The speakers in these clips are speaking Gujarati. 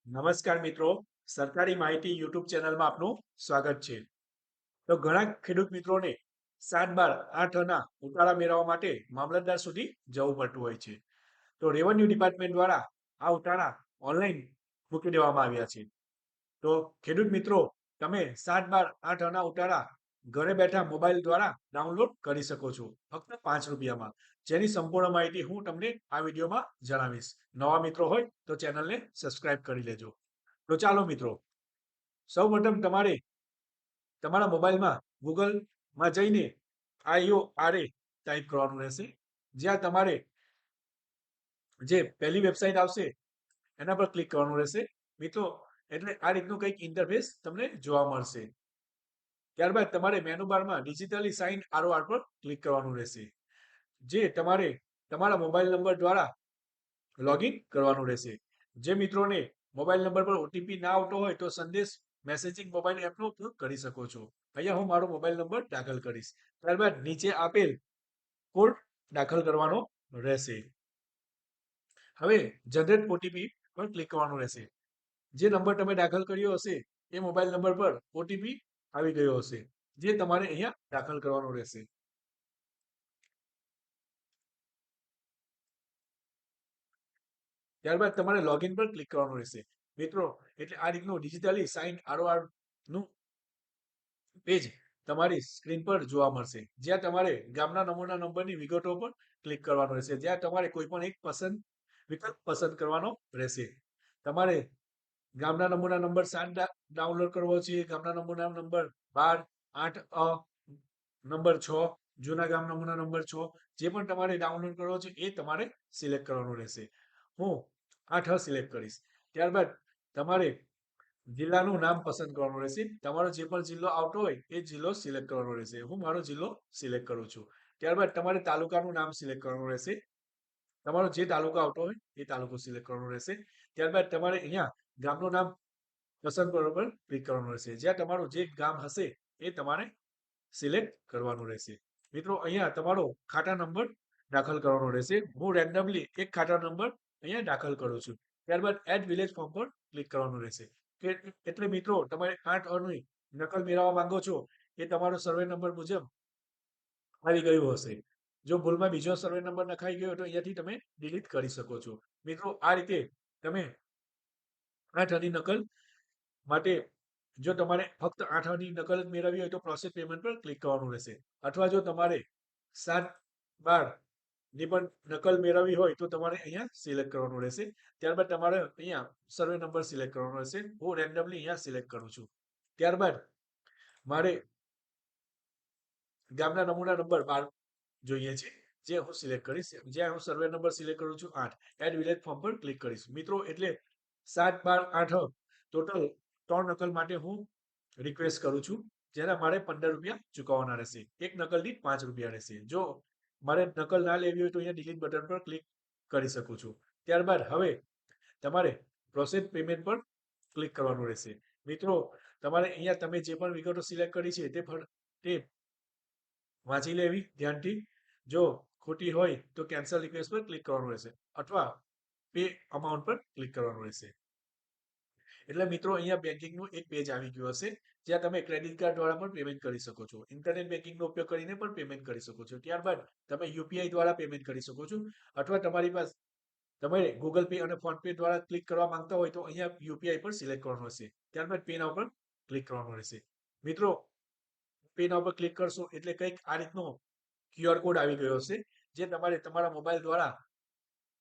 નમસ્કાર મિત્રો, સરકારી માહિતી યુટ્યુબ ચેનલમાં આપનું સ્વાગત છે. તો ઘણા ખેડૂત મિત્રોને 7/12 આના ઉતારા મેળવવા માટે મામલતદાર સુધી જવું પડતું હોય છે. તો રેવન્યુ ડિપાર્ટમેન્ટ દ્વારા આ ઉતારા ઓનલાઈન મૂકી દેવામાં આવ્યા છે. તો ખેડૂત મિત્રો, તમે 7/12 આના ઉતારા ઘરે બેઠા મોબાઈલ દ્વારા ડાઉનલોડ કરી શકો છો, ફક્ત 5 રૂપિયામાં. જેની સંપૂર્ણ માહિતી હું તમને આ વિડીયોમાં જણાવીશ. નવા મિત્રો હોય તો ચેનલને સબસ્ક્રાઇબ કરી લેજો. તો ચાલો મિત્રો, સૌપ્રથમ તમારે તમારા મોબાઈલમાં ગૂગલમાં જઈને IORA ટાઈપ કરવાનું રહેશે. જ્યાં તમારે જે પહેલી વેબસાઇટ આવશે એના પર ક્લિક કરવાનું રહેશે. મિત્રો, એટલે આ રીતનું કંઈક ઇન્ટરફેસ તમને જોવા મળશે. ત્યારબાદ તમારે મેનુ બારમાં ડિજિટલી સાઇન ROR પર ક્લિક કરવાનું રહેશે. જે તમારે તમારા મોબાઈલ નંબર દ્વારા લોગિન કરવાનું રહેશે. જે મિત્રોને મોબાઈલ નંબર પર OTP ના આવતો હોય તો સંદેશ મેસેજિંગ મોબાઈલ એપનો ઉપયોગ કરી શકો છો. અહીંયા હું મારો મોબાઈલ નંબર દાખલ કરીશ. ત્યારબાદ નીચે આપેલ કોડ દાખલ કરવાનો રહેશે. હવે જનરેટ OTP પર ક્લિક કરવાનું રહેશે. જે નંબર તમે દાખલ કર્યો હશે એ મોબાઈલ નંબર પર OTP આવી ગયો હશે, જે તમારે અહીંયા દાખલ કરવાનો રહેશે. ત્યારબાદ તમારે લોગિન પર ક્લિક કરવાનું રહેશે. મિત્રો, એટલે આ રીતનું ડિજિટલી સાઇન ROR નું પેજ તમારી સ્ક્રીન પર જોવા મળશે. જ્યાં તમારે ગામના નમૂના નંબરની વિગતો પર ક્લિક કરવાનું રહેશે. જ્યાં તમારે કોઈ પણ એક વિકલ્પ પસંદ કરવાનો રહેશે. તમારે ગામના નમૂના નંબર 7 ડાઉનલોડ કરવો છે, ગામના નમૂના નંબર 12, 8 નંબર 6, જૂના ગામ નમૂના નંબર 6, જે પણ તમારે ડાઉનલોડ કરવો છે એ તમારે સિલેક્ટ કરવાનું રહેશે. હું 8 સિલેક્ટ કરીશ. ત્યારબાદ તમારે જિલ્લાનું નામ પસંદ કરવાનું રહેશે. તમારો જે પણ જિલ્લો આવતો હોય એ જિલ્લો સિલેક્ટ કરવાનો રહેશે. હું મારો જિલ્લો સિલેક્ટ કરું છું. ત્યારબાદ તમારે તાલુકાનું નામ સિલેક્ટ કરવાનું રહેશે. તમારો જે તાલુકો આવતો હોય એ તાલુકો સિલેક્ટ કરવાનો રહેશે. ત્યારબાદ તમારે અહીંયા ગામનું નામ પસંદ કરવા પર ક્લિક કરવાનું રહેશે. જ્યાં તમારું જે ગામ હશે એ તમારે સિલેક્ટ કરવાનું રહેશે. મિત્રો, અહીંયા તમારો ખાતા નંબર દાખલ કરવાનો રહેશે. હું રેન્ડમલી એક ખાતા નંબર અહીંયા દાખલ કરું છું. ત્યારબાદ એડ વિલેજ ફોર્મ પર ક્લિક કરવાનું રહેશે. એટલે મિત્રો, તમારે 8 ની નકલ મેળવવા માંગો છો એ તમારો સર્વે નંબર મુજબ આવી ગયું હશે. જો ભૂલમાં બીજો સર્વે નંબર નખાઈ ગયો તો અહીંયાથી તમે ડિલીટ કરી શકો છો. મિત્રો, આ રીતે તમે 8 નકલ માટે જો તમારે ફક્ત 8 નકલ જ મેળવવી હોય તો પ્રોસેસ પેમેન્ટ પર ક્લિક કરવાનું રહેશે. અથવા જો તમારે 7/12 ની પણ નકલ મેળવવી હોય તો તમારે અહીંયા સિલેક્ટ કરવાનું રહેશે. ત્યારબાદ તમારે અહીંયા સર્વે નંબર સિલેક્ટ કરવાનો રહેશે. હું રેન્ડમલી અહીંયા સિલેક્ટ કરું છું. ત્યારબાદ મારે ગામના નમૂના નંબર 12 જોઈએ છે, જે હું સિલેક્ટ કરીશ. જ્યાં હું સર્વે નંબર સિલેક્ટ કરું છું 8, એડ વિલેજ ફોર્મ પર ક્લિક કરીશ. મિત્રો, એટલે 7/12 8 ટોટલ 3 નકલ માટે હું રિક્વેસ્ટ કરું છું, જેના મારે 15 રૂપિયા ચૂકવવાના રહેશે. એક નકલ દીઠ 5 રૂપિયા રહેશે. જો મારે નકલ ના લેવી હોય તો અહીંયા ડિલીટ બટન પર ક્લિક કરી શકું છું. ત્યારબાદ હવે તમારે પ્રોસેસ પેમેન્ટ પર ક્લિક કરવાનું રહેશે. મિત્રો, તમારે અહીંયા તમે જે પણ વિગતો સિલેક્ટ કરી છે તે વાંચી લેવી ધ્યાનથી. જો ખોટી હોય તો કેન્સલ રિક્વેસ્ટ પર ક્લિક કરવાનું રહેશે અથવા પે અમાઉન્ટ પર ક્લિક કરવાનું રહેશે. એટલે મિત્રો, અહીંયા બેન્કિંગનું એક પેજ આવી ગયું હશે, જ્યાં તમે ક્રેડિટ કાર્ડ દ્વારા પણ પેમેન્ટ કરી શકો છો. ઇન્ટરનેટ બેન્કિંગનો ઉપયોગ કરીને પણ પેમેન્ટ કરી શકો છો. ત્યારબાદ તમે UPI દ્વારા પેમેન્ટ કરી શકો છો, અથવા તમારી પાસે તમે ગૂગલ પે અને ફોન પે દ્વારા ક્લિક કરવા માંગતા હોય તો અહીંયા UPI પર સિલેક્ટ કરવાનું હશે. ત્યારબાદ પે નાઉ પર ક્લિક કરવાનું રહેશે. મિત્રો, પે નાઉ પર ક્લિક કરશો એટલે કંઈક આ રીતનો QR કોડ આવી ગયો હશે, જે તમારે તમારા મોબાઈલ દ્વારા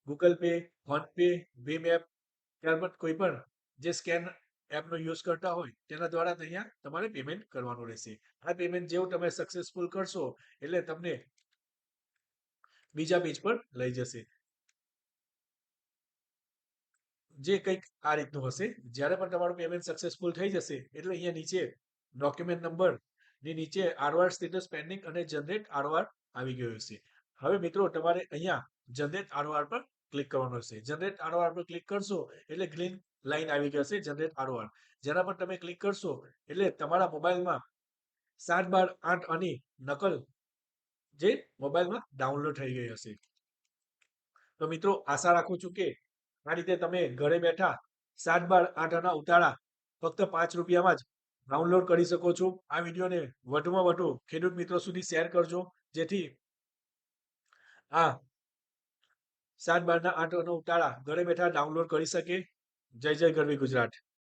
ગૂગલ પે, ફોન પે, ભીમ એપ, ત્યારબાદ કોઈ પણ જે સ્કેન એપનો યુઝ કરતા હોય તેના દ્વારા અહીંયા તમારે પેમેન્ટ કરવાનું રહેશે. આ પેમેન્ટ જેવું તમે સક્સેસફુલ કરશો એટલે તમને બીજા પેજ પર લઈ જશે, જે કંઈક આ રીતનું હશે. જ્યારે પણ તમારું પેમેન્ટ સક્સેસફુલ થઈ જશે એટલે અહીંયા નીચે ડોક્યુમેન્ટ નંબર ની નીચે ROR સ્ટેટસ પેન્ડિંગ અને જનરેટ ROR આવી ગયો હશે. હવે મિત્રો, તમારે અહીંયા જનરેટ ROR પર ક્લિક કરવાનું હશે. જનરેટ ROR પર ક્લિક કરશો એટલે ગ્રીન લાઈન આવી જશે જનરેટ ROR. જેના પર તમે ક્લિક કરશો એટલે તમારા મોબાઈલમાં 7/12 નકલ જે મોબાઈલમાં ડાઉનલોડ થઈ ગઈ હશે. તો મિત્રો, આશા રાખું છું કે આ રીતે તમે ઘરે બેઠા 7 બાર 8 આના ઉતાળા ફક્ત 5 રૂપિયામાં જ ડાઉનલોડ કરી શકો છો. આ વિડીયોને વધુમાં વધુ ખેડૂત મિત્રો સુધી શેર કરજો, જેથી આ 7 બારના 8 આના ઉતાળા ઘરે બેઠા ડાઉનલોડ કરી શકે. જય જય ગરવી ગુજરાત.